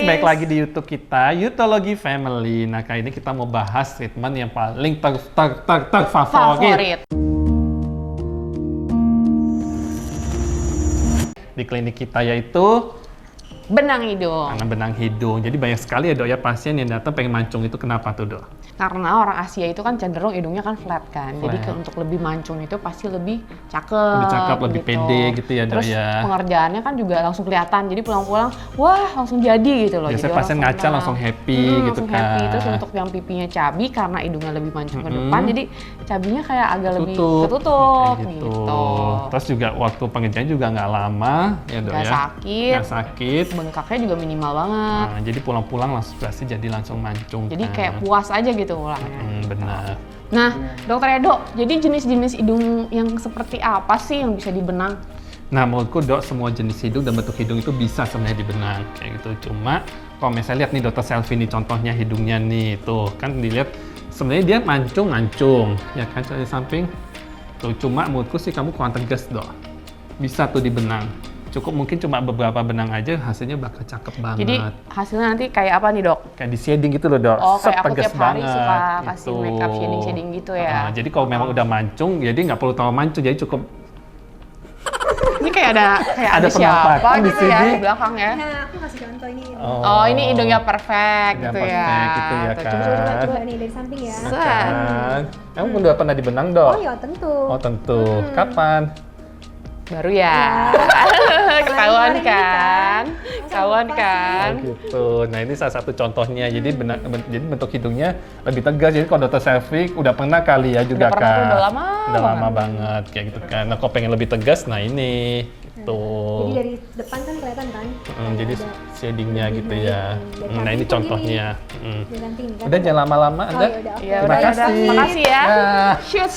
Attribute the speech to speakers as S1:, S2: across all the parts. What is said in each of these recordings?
S1: Balik lagi di YouTube kita, Yutology Family. Nah, kali ini kita mau bahas treatment yang paling favorit di klinik kita, yaitu
S2: benang hidung.
S1: benang hidung. Jadi banyak sekali ya dok ya pasien yang datang pengen mancung, itu kenapa tuh dok?
S2: Karena orang Asia itu kan cenderung hidungnya kan flat kan. Jadi untuk lebih mancung itu pasti lebih cakep.
S1: Lebih cakep, lebih
S2: gitu.
S1: pede gitu ya dok.
S2: Terus
S1: ya.
S2: pengerjaannya kan juga langsung kelihatan. Jadi pulang-pulang, wah langsung jadi gitu loh.
S1: Biasanya
S2: jadi
S1: pasien ngaca langsung happy gitu
S2: langsung
S1: kan.
S2: happy. Terus untuk yang pipinya cabi karena hidungnya lebih mancung ke depan, jadi cabinya kayak agak lebih ketutup gitu.
S1: Terus juga waktu pengerjaan juga nggak lama ya dok
S2: Nggak
S1: ya.
S2: sakit.
S1: Nggak sakit.
S2: Bengkaknya juga minimal banget.
S1: Nah, jadi pulang-pulang langsung pasti jadi langsung mancung.
S2: Jadi
S1: kan.
S2: kayak puas aja gitu pulangnya.
S1: Benar.
S2: Nah, Dokter Edo, jadi jenis-jenis hidung yang seperti apa sih yang bisa dibenang?
S1: Nah, menurutku dok, semua jenis hidung dan bentuk hidung itu bisa sebenarnya dibenang kayak gitu. Cuma kalau misalnya lihat nih dokter Selfie nih contohnya hidungnya nih, tuh kan dilihat sebenarnya dia mancung, ya kan dari samping. Tuh cuma menurutku sih kamu kurang tegas dok. Bisa tuh dibenang. Cukup mungkin cuma beberapa benang aja, hasilnya bakal cakep banget.
S2: Jadi hasilnya nanti kayak apa nih dok?
S1: Kayak di shading gitu loh dok.
S2: Oh, kayak aku
S1: tegas
S2: tiap hari
S1: banget,
S2: suka kasih
S1: gitu.
S2: makeup shading gitu ya.
S1: Jadi kalau memang udah mancung, jadi nggak perlu terlalu mancung, jadi cukup.
S2: Ini kayak ada
S1: Ada
S2: siapa
S1: penampakan di
S2: gitu ya
S1: sini.
S2: di belakang ya.
S3: Nah, aku kasih contoh ini.
S2: Oh, ini hidungnya perfect
S1: Hidungnya
S2: gitu ya.
S1: perfect gitu ya,
S2: Tuh,
S1: kan?
S3: Coba nih dari samping ya.
S1: Kan. Kamu udah pernah dibenang dok?
S3: Oh ya tentu.
S1: Oh tentu. Kapan?
S2: Baru ya. Ketahuan kan? Ketahuan kan?
S1: Oh gitu. Nah ini salah satu contohnya. Jadi jadi bentuk hidungnya lebih tegas. Jadi kalau dokter Selfie udah pernah kali ya juga
S2: Udah pernah,
S1: kan.
S2: udah lama
S1: lama banget kayak gitu kan. Nah kalau pengen lebih tegas, nah ini gitu.
S3: Jadi dari depan kan kelihatan kan?
S1: Jadi
S3: Ada
S1: shadingnya gitu ya.
S3: Dari
S1: Nah ini
S3: samping pun
S1: contohnya.
S3: dari samping kan?
S1: Udah jangan lama-lama.
S3: Oh
S1: Udah.
S3: ya udah.
S2: Iya,
S1: Terima
S2: udah.
S1: kasih.
S2: Makasih ya.
S1: Nah.
S2: Shoot.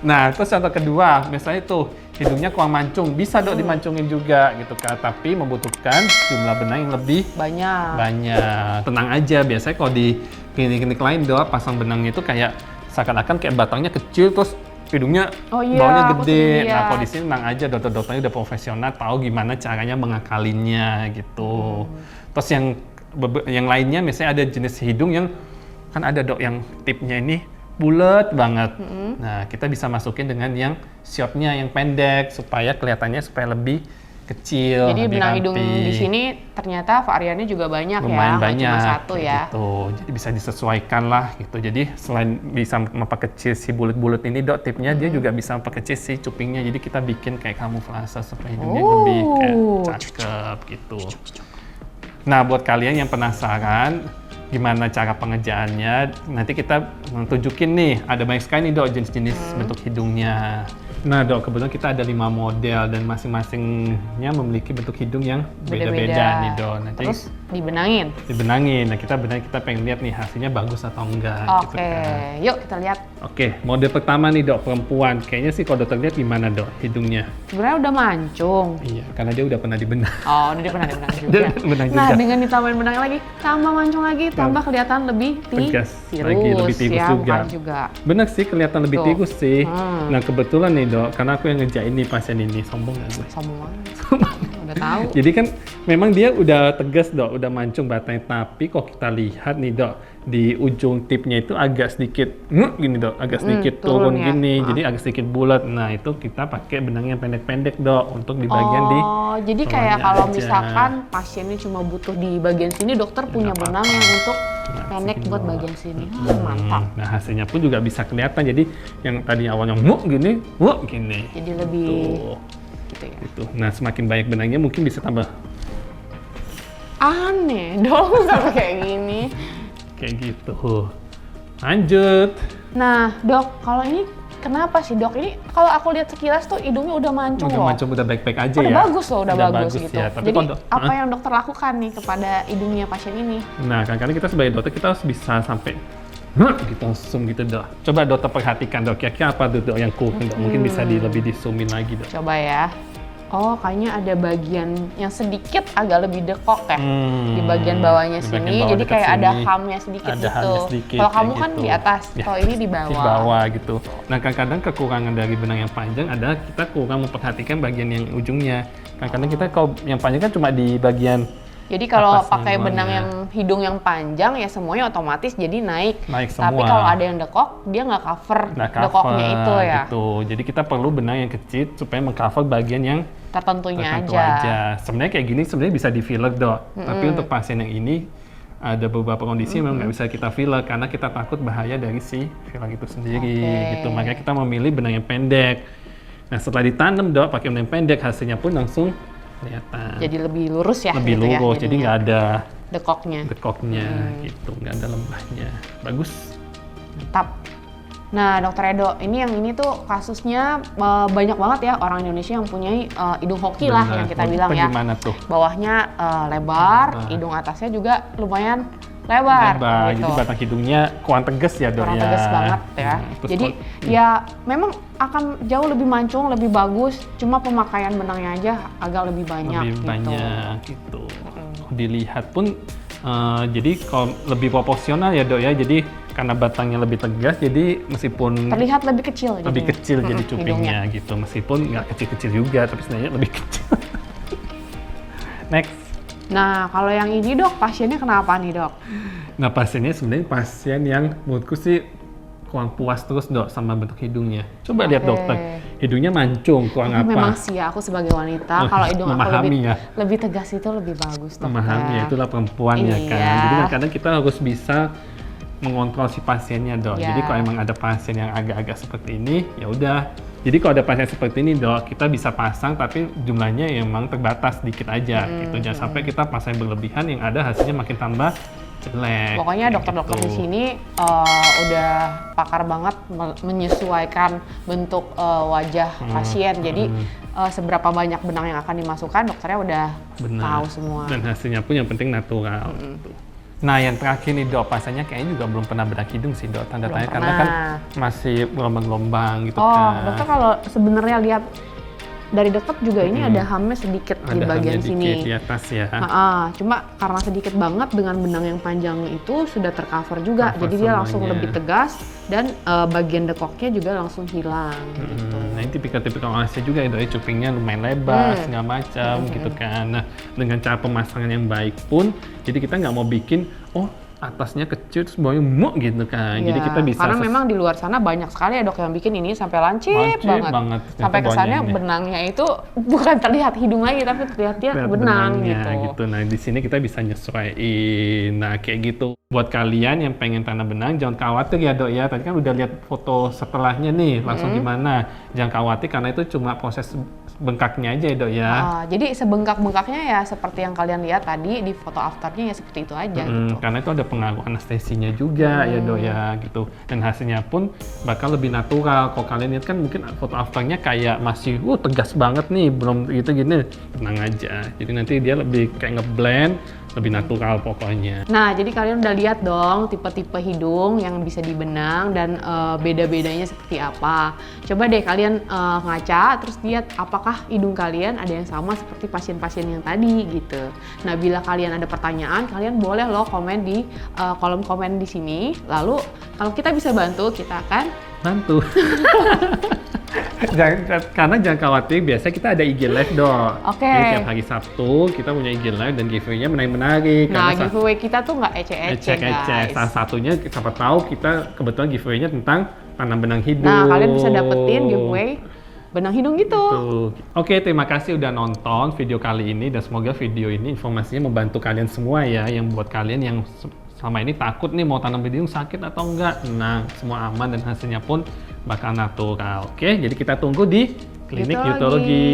S1: Nah, terus contoh kedua, misalnya tuh hidungnya kurang mancung, bisa dok dimancungin juga gitu kan, tapi membutuhkan jumlah benang yang lebih banyak. Tenang aja, biasanya kalau di klinik-klinik lain dok, pasang benangnya itu kayak seakan-akan kayak batangnya kecil, terus hidungnya bawahnya
S2: aku
S1: gede.
S2: sering lihat.
S1: Nah, kalau di sini tenang aja, dokter-dokternya udah profesional, tahu gimana caranya mengakalinnya gitu. Terus yang lainnya, misalnya ada jenis hidung yang kan ada dok yang tipnya ini bulat banget. Nah, kita bisa masukin dengan yang shortnya yang pendek supaya kelihatannya lebih kecil.
S2: Jadi
S1: lebih
S2: benang hidung
S1: rapi.
S2: di sini ternyata variannya juga banyak
S1: Lumayan
S2: ya, nggak
S1: banyak.
S2: cuma satu ya.
S1: Gitu. Jadi bisa disesuaikan lah gitu. Jadi selain bisa memperkecil si bulat-bulat ini dok, tipnya dia juga bisa memperkecil si cupingnya. Jadi kita bikin kayak kamuflase supaya hidungnya lebih kayak cakep gitu. Nah, buat kalian yang penasaran gimana cara pengerjaannya, nanti kita tunjukin nih, ada banyak sekali nih dok jenis-jenis bentuk hidungnya. Nah dok, kebetulan kita ada 5 model dan masing-masingnya memiliki bentuk hidung yang beda-beda nih dok. Nanti
S2: terus dibenangin.
S1: Nah kita pengen lihat nih hasilnya bagus atau enggak.
S2: Oke,
S1: Gitu kan.
S2: yuk kita lihat.
S1: Oke, model pertama nih dok, perempuan. Kayaknya sih kalau dokter lihat gimana dok hidungnya?
S2: Sebenarnya udah mancung.
S1: Iya, karena dia udah pernah dibenang.
S2: Oh, dia pernah dibenang juga.
S1: Dia benang
S2: Nah,
S1: juga.
S2: dengan ditambahin benang lagi, tambah mancung lagi, tambah kelihatan lebih
S1: Tegas
S2: tirus,
S1: lagi, lebih tirus
S2: ya,
S1: juga.
S2: bukan juga.
S1: Bener sih, kelihatan lebih
S2: Tuh.
S1: tirus sih. Nah kebetulan nih dok, karena aku yang ngerjain nih pasien ini, sombong gak gue?
S2: Sombong banget. Udah tahu.
S1: Jadi kan memang dia udah tegas dok, udah mancung batangnya, tapi kok kita lihat nih dok, di ujung tipnya itu agak sedikit gini dok, agak sedikit turun
S2: turun ya.
S1: gini, jadi agak sedikit bulat. Nah itu kita pakai benang yang pendek-pendek dok, untuk di bagian di
S2: jadi kayak
S1: bawahnya
S2: kalau
S1: aja.
S2: misalkan pasiennya cuma butuh di bagian sini, dokter punya
S1: Nggak
S2: benang
S1: apa-apa.
S2: yang untuk
S1: Nah,
S2: pendek
S1: segini
S2: buat
S1: bawah.
S2: bagian sini. Mantap.
S1: Nah hasilnya pun juga bisa kelihatan, jadi yang tadi awalnya gini, gini.
S2: Jadi lebih
S1: Tuh.
S2: gitu ya.
S1: Gitu. Nah semakin banyak benangnya mungkin bisa tambah
S2: Aneh dong sampai kayak gini.
S1: kayak gitu. Lanjut.
S2: Nah, dok, kalau ini kenapa sih dok? Ini kalau aku lihat sekilas tuh hidungnya udah mancung
S1: Udah
S2: loh.
S1: mancung, udah baik-baik aja
S2: Udah
S1: ya.
S2: bagus loh, udah bagus gitu.
S1: ya. Tapi
S2: Jadi
S1: kalau
S2: apa yang dokter lakukan nih kepada hidungnya pasien ini?
S1: Nah, kadang-kadang kita sebagai dokter kita harus bisa sampai gitu langsung gitu dok. Coba dokter perhatikan dok, kira-kira apa tuh dok yang kurang dok? Mungkin bisa lebih di zoomin lagi dok.
S2: Coba ya. Oh, kayaknya ada bagian yang sedikit agak lebih dekok ya di bagian bawahnya
S1: Di
S2: sini.
S1: bagian bawah
S2: Jadi
S1: dekat
S2: kayak ada
S1: sini.
S2: hamnya sedikit
S1: Ada
S2: gitu.
S1: hamnya sedikit,
S2: Kalau
S1: kayak
S2: kamu kan
S1: gitu.
S2: di atas,
S1: Ya,
S2: kalau ini di bawah.
S1: Di bawah gitu. Nah, kadang-kadang kekurangan dari benang yang panjang adalah kita kurang memperhatikan bagian yang ujungnya. Kadang-kadang kita kalau yang panjang kan cuma di bagian
S2: Jadi kalau
S1: atasnya
S2: pakai
S1: doang
S2: benang
S1: ya.
S2: yang hidung yang panjang ya semuanya otomatis jadi naik.
S1: Naik
S2: Tapi
S1: semua.
S2: kalau ada yang dekok, dia nggak cover
S1: Nah,
S2: dekoknya itu ya.
S1: gitu. Jadi kita perlu benang yang kecil supaya mengcover bagian yang
S2: Tertentunya
S1: tertentu
S2: aja.
S1: aja. Sebenarnya kayak gini sebenarnya bisa di filler dok. Tapi untuk pasien yang ini ada beberapa kondisi yang memang nggak bisa kita filler karena kita takut bahaya dari si filler itu sendiri.
S2: Oke.
S1: Gitu. Makanya kita memilih benang yang pendek. Nah setelah ditanam dok pakai benang pendek hasilnya pun langsung kelihatan.
S2: Jadi lebih lurus ya.
S1: Lebih
S2: gitu ya,
S1: lurus. Jadi nggak ada
S2: dekoknya.
S1: dekoknya gitu, nggak ada lembahnya. Bagus.
S2: Mantap. Nah, Dokter Edo, ini tuh kasusnya banyak banget ya orang Indonesia yang punya hidung hoki lah
S1: Benar.
S2: yang kita
S1: Mau
S2: bilang ya.
S1: Gimana tuh?
S2: Bawahnya lebar, hidung atasnya juga lumayan lebar.
S1: Lebar.
S2: Gitu.
S1: Jadi batang hidungnya kurang tegas ya dok
S2: Kurang
S1: ya.
S2: tegas banget ya.
S1: Terus
S2: Jadi ya memang akan jauh lebih mancung, lebih bagus. Cuma pemakaian benangnya aja agak lebih banyak
S1: lebih
S2: gitu.
S1: banyak gitu. Dilihat pun jadi kalau lebih proporsional ya dok ya. Jadi karena batangnya lebih tegas, jadi meskipun
S2: Terlihat lebih kecil.
S1: lebih
S2: jadinya.
S1: kecil jadi
S2: Mm-mm,
S1: cupingnya gitu. Meskipun nggak kecil-kecil juga, tapi sebenarnya lebih kecil. Next.
S2: Nah, kalau yang ini dok, pasiennya kenapa nih dok?
S1: Nah pasiennya sebenarnya pasien yang menurutku sih kurang puas terus dok sama bentuk hidungnya. Coba lihat
S2: Oke.
S1: dokter, hidungnya mancung, kurang
S2: Tapi
S1: apa?
S2: memang sih ya, aku sebagai wanita, kalau hidung aku
S1: memahami ya.
S2: lebih tegas itu lebih bagus dokter.
S1: Memahami ya, itulah perempuan ya kan.
S2: Iya.
S1: Jadi kadang-kadang kita harus bisa mengontrol si pasiennya dok.
S2: Iya.
S1: Jadi kalau emang ada pasien yang agak-agak seperti ini, ya udah. Jadi kalau ada pasien seperti ini dok, kita bisa pasang tapi jumlahnya emang terbatas dikit aja gitu. Jangan sampai kita pasang berlebihan yang ada hasilnya makin tambah jelek.
S2: Pokoknya
S1: kayak
S2: dokter-dokter
S1: gitu.
S2: di sini udah pakar banget menyesuaikan bentuk wajah pasien. Jadi seberapa banyak benang yang akan dimasukkan, dokternya udah
S1: Benar.
S2: tahu semua.
S1: Dan hasilnya pun yang penting natural. Gitu. Nah yang terakhir nih dok, pasalnya kayaknya juga belum pernah bedah hidung sih dok, tanda
S2: Belum
S1: tanya karena kan
S2: pernah.
S1: masih gelombang-gelombang gitu
S2: Oh,
S1: kan.
S2: dokter kalau sebenarnya lihat dari dekat juga ini ada hamnya sedikit di
S1: Ada
S2: bagian
S1: hamnya
S2: sini.
S1: dikit di atas ya.
S2: Cuma karena sedikit banget dengan benang yang panjang itu sudah tercover juga,
S1: Cover
S2: jadi dia langsung
S1: semuanya.
S2: lebih tegas dan bagian dekoknya juga langsung hilang. Gitu.
S1: Nah ini tipikal-tipikal Asia juga ya dok, ya, cupingnya lumayan lebar segala macam gitu kan. Nah dengan cara pemasangan yang baik pun, jadi kita nggak mau bikin atasnya kecil terus bawahnya muk gitu kan. Jadi
S2: Iya,
S1: kita bisa
S2: karena memang di luar sana banyak sekali ya dok yang bikin ini sampai lancip banget. Sampai
S1: Ternyata
S2: kesannya
S1: bawahnya ini.
S2: benangnya itu bukan terlihat hidung lagi tapi terlihat dia
S1: Lihat
S2: benang
S1: benangnya
S2: gitu.
S1: Nah di sini kita bisa nyesuaiin. Nah kayak gitu. Buat kalian yang pengen tanam benang jangan khawatir ya dok ya. Tadi kan udah lihat foto setelahnya nih langsung gimana. Jangan khawatir karena itu cuma proses bengkaknya aja ya dok ya.
S2: Jadi sebengkak-bengkaknya ya seperti yang kalian lihat tadi di foto afternya ya seperti itu aja gitu.
S1: Karena itu ada pengaruh anestesinya juga ya dok ya gitu. Dan hasilnya pun bakal lebih natural. Kalau kalian lihat kan mungkin foto afternya kayak masih tegas banget nih, belum gitu gini. Tenang aja. Jadi nanti dia lebih kayak ngeblend, lebih natural pokoknya.
S2: Nah, jadi kalian udah lihat dong tipe-tipe hidung yang bisa dibenang dan beda-bedanya seperti apa. Coba deh kalian ngaca terus lihat apakah hidung kalian ada yang sama seperti pasien-pasien yang tadi gitu. Nah, bila kalian ada pertanyaan, kalian boleh loh komen di kolom komen di sini. Lalu kalau kita bisa bantu, kita akan
S1: Bantu. Karena jangan khawatir, biasa kita ada IG live dok.
S2: Oke.
S1: Jadi tiap hari Sabtu kita punya IG live dan giveaway-nya menarik-menarik.
S2: Nah, giveaway kita tuh nggak ece-ece guys.
S1: Salah satunya siapa tahu kita kebetulan giveaway-nya tentang tanam benang hidung.
S2: Nah, kalian bisa dapetin giveaway benang hidung gitu.
S1: Tuh. Oke, terima kasih udah nonton video kali ini dan semoga video ini informasinya membantu kalian semua ya, yang buat kalian yang selama ini takut nih mau tanam hidung sakit atau enggak. Nah, semua aman dan hasilnya pun bakal natural. Oke, jadi kita tunggu di klinik Yutologi.